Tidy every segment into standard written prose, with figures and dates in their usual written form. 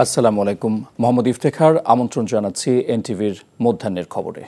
আসসালামু আলাইকুম। মোহাম্মদ ইফতেখার আমন্ত্রণ জানাচ্ছি এনটিভির মধ্যাহ্নের খবরে।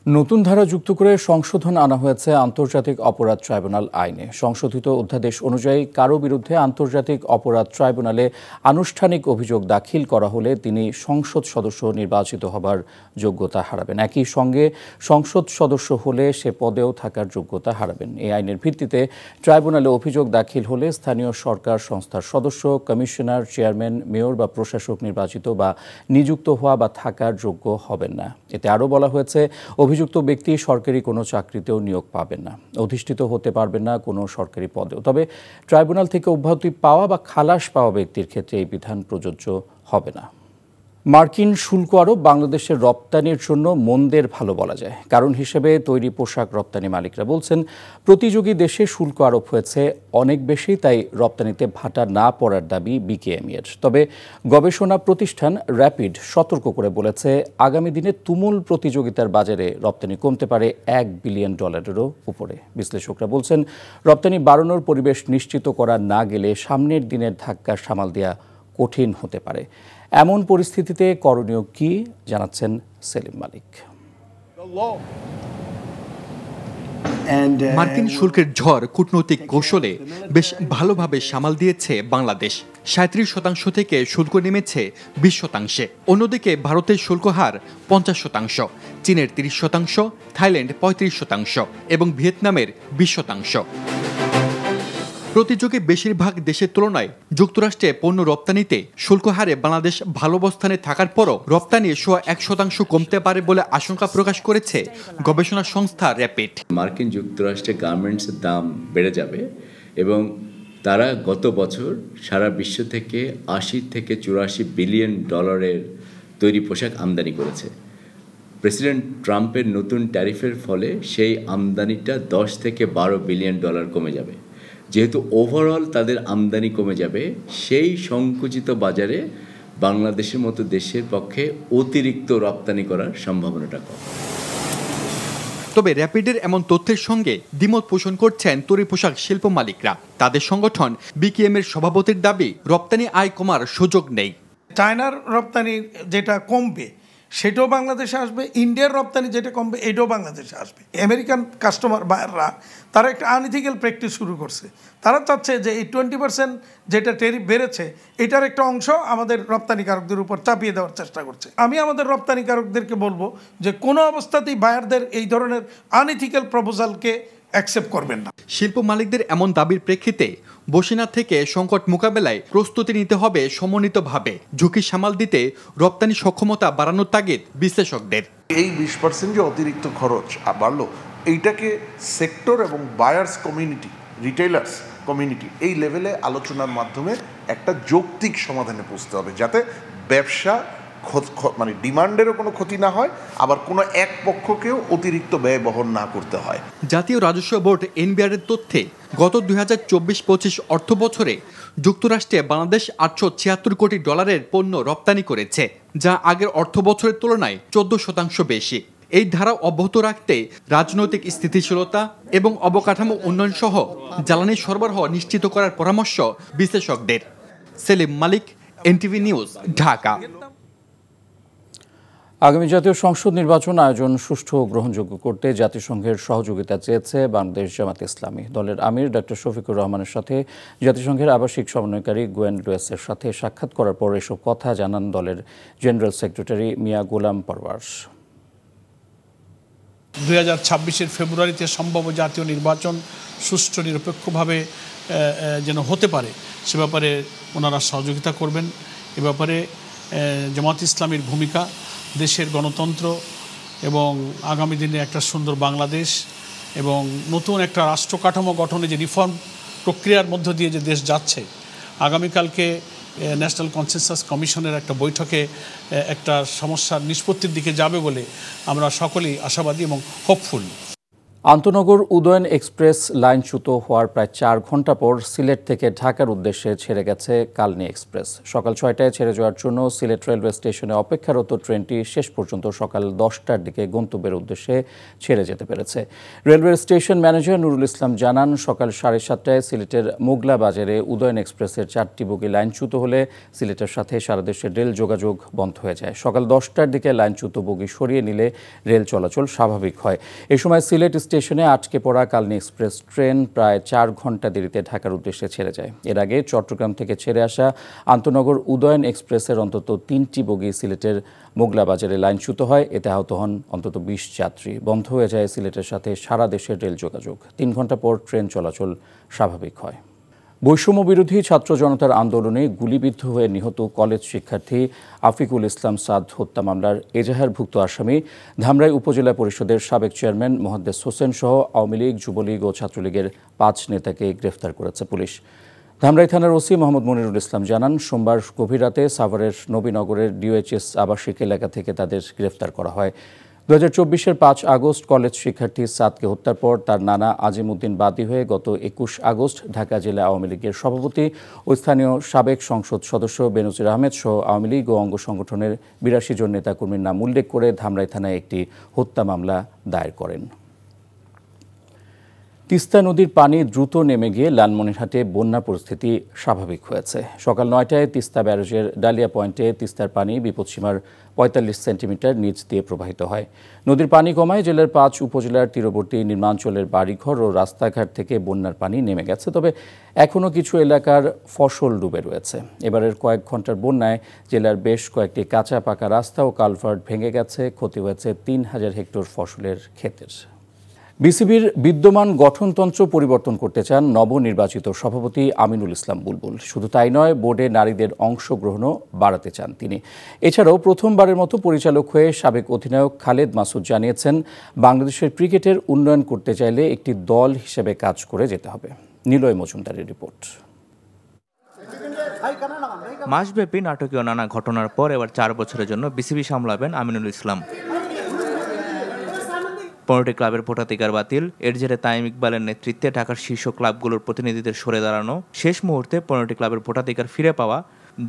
নতুন ধারা যুক্ত করে সংশোধন আনা হয়েছে আন্তর্জাতিক অপরাধ ট্রাইব্যুনাল আইনে। সংশোধিত অধ্যাদেশ অনুযায়ী কারো বিরুদ্ধে আন্তর্জাতিক অপরাধ ট্রাইব্যুনালে আনুষ্ঠানিক অভিযোগ দাখিল করা হলে তিনি সংসদ সদস্য নির্বাচিত হবার যোগ্যতা হারাবেন। একই সঙ্গে সংসদ সদস্য হলে সে পদেও থাকার যোগ্যতা হারাবেন। এই আইনের ভিত্তিতে ট্রাইব্যুনালে অভিযোগ দাখিল হলে স্থানীয় সরকার সংস্থার সদস্য, কমিশনার, চেয়ারম্যান, মেয়র বা প্রশাসক নির্বাচিত বা নিযুক্ত হওয়া বা থাকার যোগ্য হবেন না। এতে আরও বলা হয়েছে, অভিযুক্ত ব্যক্তি সরকারি কোনো চাকরিতেও নিয়োগ পাবেন না, অধিষ্ঠিত হতে পারবেন না কোনো সরকারি পদেও। তবে ট্রাইব্যুনাল থেকে অব্যাহতি পাওয়া বা খালাস পাওয়া ব্যক্তির ক্ষেত্রে এই বিধান প্রযোজ্য হবে না। মার্কিন শুল্ক আরোপ বাংলাদেশের রপ্তানির জন্য মন্দের ভালো বলা যায়। কারণ হিসেবে তৈরি পোশাক রপ্তানি মালিকরা বলছেন, প্রতিযোগী দেশে শুল্ক আরোপ হয়েছে অনেক বেশি, তাই রপ্তানিতে ভাটা না পড়ার দাবি বিকেএমইএর। তবে গবেষণা প্রতিষ্ঠান র্যাপিড সতর্ক করে বলেছে, আগামী দিনে তুমুল প্রতিযোগিতার বাজারে রপ্তানি কমতে পারে $1 বিলিয়ন উপরে। বিশ্লেষকরা বলছেন, রপ্তানি বাড়ানোর পরিবেশ নিশ্চিত করা না গেলে সামনের দিনের ধাক্কা সামাল দেওয়া কঠিন হতে পারে। এমন পরিস্থিতিতে করণীয় কি, জানাচ্ছেন সেলিম মালিক। মার্কিন শুল্কের ঝড় কূটনৈতিক কৌশলে বেশ ভালোভাবে সামাল দিয়েছে বাংলাদেশ। 37% থেকে শুল্ক নেমেছে 20%। অন্যদিকে ভারতের শুল্ক হার 50%, চীনের 30%, থাইল্যান্ড 35% এবং ভিয়েতনামের 20%। প্রতিযোগী বেশিরভাগ দেশের তুলনায় যুক্তরাষ্ট্রে পণ্য রপ্তানিতে শুল্ক হারে বাংলাদেশ ভালো অবস্থানে থাকার পরও রপ্তানি 1% কমতে পারে বলে আশঙ্কা প্রকাশ করেছে গবেষণা সংস্থা র্যাপিড। মার্কিন যুক্তরাষ্ট্রে গার্মেন্টসের দাম বেড়ে যাবে এবং তারা গত বছর সারা বিশ্ব থেকে 80 থেকে 84 বিলিয়ন ডলারের তৈরি পোশাক আমদানি করেছে। প্রেসিডেন্ট ট্রাম্পের নতুন ট্যারিফের ফলে সেই আমদানিটা 10 থেকে 12 বিলিয়ন ডলার কমে যাবে। যেহেতু ওভারঅল তাদের আমদানি কমে যাবে, সেই সংকুচিত বাজারে বাংলাদেশের মতো দেশের পক্ষে অতিরিক্ত রপ্তানি করার সম্ভাবনাটা কম। তবে র্যাপিডের এমন তথ্যের সঙ্গে দ্বিমত পোষণ করছেন তৈরি পোশাক শিল্প মালিকরা। তাদের সংগঠন বিকেএমের সভাপতির দাবি, রপ্তানি আয় কমার সুযোগ নেই। চায়নার রপ্তানি যেটা কমবে সেটাও বাংলাদেশে আসবে, ইন্ডিয়ার রপ্তানি যেটা কমবে এটাও বাংলাদেশে আসবে। আমেরিকান কাস্টমার বায়াররা তারা একটা আনইথিক্যাল প্র্যাকটিস শুরু করছে। তারা চাচ্ছে যে এই 20% যেটা ট্যারিফ বেড়েছে এটার একটা অংশ আমাদের রপ্তানিকারকদের উপর চাপিয়ে দেওয়ার চেষ্টা করছে। আমি আমাদের রপ্তানিকারকদেরকে বলবো যে কোনো অবস্থাতেই বায়ারদের এই ধরনের আনইথিক্যাল প্রপোজালকে অ্যাকসেপ্ট করবেন না। শিল্প মালিকদের এমন দাবির প্রেক্ষিতে বসিনা থেকে সংকট মোকাবেলায় প্রস্তুতি নিতে হবে সমন্বিতভাবে। ঝুঁকি সামাল দিতে রপ্তানি সক্ষমতা বাড়ানোর তাগিদ বিশ্লেষকদের। এই 20% যে অতিরিক্ত খরচ বাড়লো, এইটাকে সেক্টর এবং বায়ার্স কমিউনিটি, রিটেইলার্স কমিউনিটি এই লেভেলে আলোচনার মাধ্যমে একটা যৌক্তিক সমাধানে পৌঁছতে হবে, যাতে ব্যবসা মানে ডিমান্ডেরও কোনো ক্ষতি না হয়, আবার কোনো এক পক্ষকেও অতিরিক্ত ব্যয় বহন না করতে হয়। জাতীয় রাজস্ব বোর্ড এনবিআর এর তথ্যে গত 2024-25 অর্থ বছরে যুক্তরাষ্ট্রে বাংলাদেশ $876 কোটি পণ্য রপ্তানি করেছে, যা আগের অর্থ বছরের তুলনায় 14% বেশি। এই ধারা অব্যাহত রাখতে রাজনৈতিক স্থিতিশীলতা এবং অবকাঠামো উন্নয়ন সহ জ্বালানি সরবরাহ নিশ্চিত করার পরামর্শ বিশ্লেষকদের। সেলিম মালিক, এনটিভি নিউজ, ঢাকা। আগামী জাতীয় সংসদ নির্বাচন আয়োজন সুষ্ঠু ও গ্রহণযোগ্য করতে জাতিসংঘের সহযোগিতা চেয়েছে বাংলাদেশ জামাত ইসলামী। দলের আমির ডক্টর শফিকুর রহমানের সাথে জাতিসংঘের আবাসিক সমন্বয়কারী গুয়েন লুয়েসের সাথে সাক্ষাৎ করার পর এসব কথা জানান দলের জেনারেল সেক্রেটারি মিয়া গোলাম পরওয়ার্স। 2026-এর ফেব্রুয়ারিতে সম্ভাব্য জাতীয় নির্বাচন সুষ্ঠু নিরপেক্ষভাবে যেন হতে পারে সে ব্যাপারে ওনারা সহযোগিতা করবেন। এ ব্যাপারে জামাত ইসলামীর ভূমিকা, দেশের গণতন্ত্র এবং আগামী দিনে একটা সুন্দর বাংলাদেশ এবং নতুন একটা রাষ্ট্র কাঠামো গঠনে যে রিফর্ম প্রক্রিয়ার মধ্য দিয়ে যে দেশ যাচ্ছে, আগামীকালকে ন্যাশনাল কনসেনসাস কমিশনের একটা বৈঠকে একটা সমস্যার নিষ্পত্তির দিকে যাবে বলে আমরা সকলেই আশাবাদী এবং হোপফুল। আন্তনগর উদয়ন এক্সপ্রেস লাইনচ্যুত হওয়ার প্রায় ৪ ঘন্টা পর সিলেট থেকে ঢাকার উদ্দেশ্যে ছেড়ে গেছে কালনী এক্সপ্রেস। সকাল ৬টায় ছেড়ে যাওয়ার জন্য সিলেট রেলওয়ে স্টেশনে অপেক্ষারত ট্রেনটি শেষ পর্যন্ত সকাল ১০টার দিকে গন্তব্যের উদ্দেশ্যে ছেড়ে যেতে পেরেছে। Railway station manager Nurul Islam জানান, সকাল ৭:৩০টায় সিলেটের মোগলা বাজারে উদয়ন এক্সপ্রেসের ৪টি বগি লাইনচ্যুত হলে সিলেটের সাথে সারা দেশের রেল যোগাযোগ বন্ধ হয়ে যায়। সকাল ১০টার দিকে লাইনচ্যুত বগি সরিয়ে নিলে রেল চলাচল স্বাভাবিক হয়। এই সময় সিলেট স্টেশনে আটকে পড়া কালনী এক্সপ্রেস ট্রেন প্রায় ৪ ঘন্টা দেরিতে ঢাকার উদ্দেশ্যে ছেড়ে যায়। এর আগে চট্টগ্রাম থেকে ছেড়ে আসা আন্তনগর উদয়ন এক্সপ্রেসের অন্তত ৩টি বগি সিলেটের মোগলা বাজারে লাইনচ্যুত হয়। এতে আহত হন অন্তত ২০ যাত্রী। বন্ধ হয়ে যায় সিলেটের সাথে সারা দেশের রেল যোগাযোগ। ৩ ঘন্টা পর ট্রেন চলাচল স্বাভাবিক হয়। বৈষম্য বিরোধী ছাত্র জনতার আন্দোলনে গুলিবিদ্ধ হয়ে নিহত কলেজ শিক্ষার্থী আফিকুল ইসলাম সাদ হত্যা মামলার এজাহারভুক্ত আসামি ধামরাই উপজেলা পরিষদের সাবেক চেয়ারম্যান মোহাদ্দেস হোসেন সহ আওয়ামী লীগ, যুবলীগ ও ছাত্রলীগের ৫ নেতাকে গ্রেফতার করেছে পুলিশ। ধামরাই থানার ওসি মোহাম্মদ মনিরুল ইসলাম জানান, সোমবার গভীর রাতে সাভারের নবীনগরের ডিওএইচএস আবাসিক এলাকা থেকে তাদের গ্রেফতার করা হয়। ২০২৪-এর ৫ আগস্ট কলেজ শিক্ষার্থী সাদকে হত্যার পর তার নানা আজিমউদ্দিন বাদী হয়ে গত ২১ আগস্ট ঢাকা জেলা আওয়ামী লীগের সভাপতি ও স্থানীয় সাবেক সংসদ সদস্য বেনজির আহমেদ সহ আওয়ামী লীগ ও অঙ্গ সংগঠনের ৮২ জন নেতাকর্মীর নাম উল্লেখ করে ধামরাই থানায় একটি হত্যা মামলা দায়ের করেন। তিস্তা নদীর পানি দ্রুত নেমে গিয়ে লালমনিরহাটে বন্যা পরিস্থিতি স্বাভাবিক হয়েছে। সকাল ৯টায় তিস্তা ব্যারেজের ডালিয়া পয়েন্টে তিস্তার পানি বিপদসীমার ৪৫ সেন্টিমিটার নিচ দিয়ে প্রবাহিত হয়। নদীর পানি কমায় জেলার ৫ উপজেলার তীরবর্তী নির্মাঞ্চলের বাড়িঘর ও রাস্তাঘাট থেকে বন্যার পানি নেমে গেছে। তবে এখনও কিছু এলাকার ফসল ডুবে রয়েছে। এবারের কয়েক ঘন্টার বন্যায় জেলার বেশ কয়েকটি কাঁচা পাকা রাস্তা ও কালভার্ট ভেঙে গেছে। ক্ষতি হয়েছে ৩,০০০ হেক্টর ফসলের ক্ষেতের। বিসিবির বিদ্যমান গঠনতন্ত্র পরিবর্তন করতে চান নবনির্বাচিত সভাপতি আমিনুল ইসলাম বুলবুল। শুধু তাই নয়, বোর্ডে নারীদের অংশগ্রহণও বাড়াতে চান তিনি। এছাড়াও প্রথমবারের মতো পরিচালক হয়ে সাবেক অধিনায়ক খালেদ মাসুদ জানিয়েছেন, বাংলাদেশের ক্রিকেটের উন্নয়ন করতে চাইলে একটি দল হিসেবে কাজ করে যেতে হবে। নিলয় মজুমদারের রিপোর্ট। মাসব্যাপী নাটকীয় নানা ঘটনার পর এবার ৪ বছরের জন্য বিসিবি সামলাবেন আমিনুল ইসলাম। ১৫টি ক্লাবের ভোটাধিকার বাতিল, এর জেরে তাইম ইকবালের নেতৃত্বে ঢাকার শীর্ষ ক্লাবগুলোর প্রতিনিধিদের সরে দাঁড়ানো, শেষ মুহূর্তে ১৫টি ক্লাবের ভোটাধিকার ফিরে পাওয়া,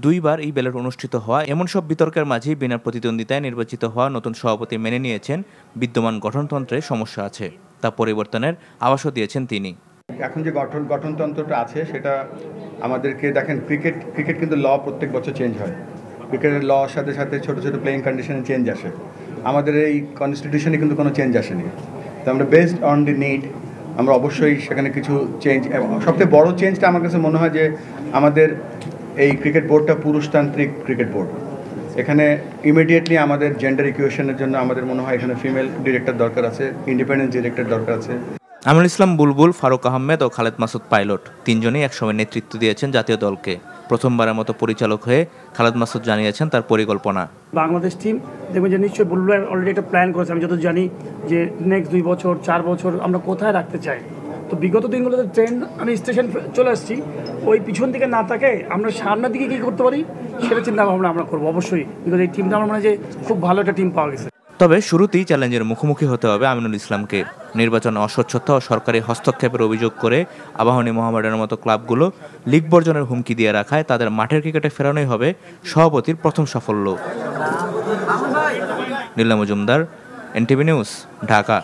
২বার এই ব্যালট অনুষ্ঠিত হওয়া, এমন সব বিতর্কের মাঝেই বিনা প্রতিদ্বন্দ্বিতায় নির্বাচিত হওয়া নতুন সভাপতি মেনে নিয়েছেন বিদ্যমান গঠনতন্ত্রে সমস্যা আছে, তা পরিবর্তনের আভাসও দিয়েছেন তিনি। এখন যে গঠনতন্ত্রটা আছে সেটা আমাদেরকে দেখেন, ক্রিকেট কিন্তু ল প্রত্যেক বছর চেঞ্জ হয়। ক্রিকেটের ল সাথে সাথে ছোটো ছোটো প্লেয়িং কন্ডিশনে চেঞ্জ আসে। আমাদের এই কনস্টিটিউশনে কিন্তু কোনো চেঞ্জ আসেনি। তো আমরা বেসড অন দি নিড আমরা অবশ্যই সেখানে কিছু চেঞ্জ, সবচেয়ে বড় চেঞ্জটা আমার কাছে মনে হয় যে আমাদের এই ক্রিকেট বোর্ডটা পুরুষতান্ত্রিক ক্রিকেট বোর্ড। এখানে ইমিডিয়েটলি আমাদের জেন্ডার ইকুয়েশনের জন্য আমাদের মনে হয় এখানে ফিমেল ডিরেক্টর দরকার আছে, ইন্ডিপেন্ডেন্ট ডিরেক্টর দরকার আছে। আমিনুল ইসলাম বুলবুল, ফারুক আহমেদ ও খালেদ মাসুদ পাইলট তিনজনই একসময় নেতৃত্ব দিয়েছেন জাতীয় দলকে। প্রথমবারের মতো পরিচালক হয়ে খালেদ মাসুদ জানিয়েছেন তার পরিকল্পনা। বাংলাদেশ টিম দেখবেন যে নিশ্চয়ই বুলবুল অলরেডি একটা প্ল্যান করেছে। আমি যত জানি যে নেক্সট 2 বছর 4 বছর আমরা কোথায় রাখতে চাই। তো বিগত দিনগুলোতে ট্রেন আমি স্টেশন চলে আসছি, ওই পিছন দিকে না থাকে আমরা সামনের দিকে কী করতে পারি সেটা চিন্তা ভাবনা আমরা করবো অবশ্যই। বিকজ এই টিমটা আমার মনে হয় যে খুব ভালো একটা টিম পাওয়া গেছে। তবে শুরুতেই চ্যালেঞ্জের মুখোমুখি হতে হবে আমিনুল ইসলামকে। নির্বাচনে অস্বচ্ছতা ও সরকারি হস্তক্ষেপের অভিযোগ করে আবাহনী, মোহামেডানের মতো ক্লাবগুলো লিগ বর্জনের হুমকি দিয়ে রাখায় তাদের মাঠের ক্রিকেটে ফেরানোই হবে সভাপতির প্রথম সাফল্য। Niloy Majumdar, NTV news, Dhaka.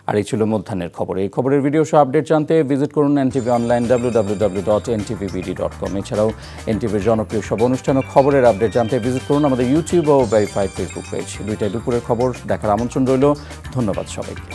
আর এই ছিল মধ্যাহ্নের খবর। এই খবরের ভিডিও সহ আপডেট জানতে ভিজিট করুন এনটিভি অনলাইন www.ntvbd.com। এছাড়াও এনটিভির জনপ্রিয় সব অনুষ্ঠান ও খবরের আপডেট জানতে ভিজিট করুন আমাদের ইউটিউব ও ভেরিফাইড ফেসবুক পেজ। দুইটায় দুপুরের খবর দেখার আমন্ত্রণ রইল। ধন্যবাদ সবাইকে।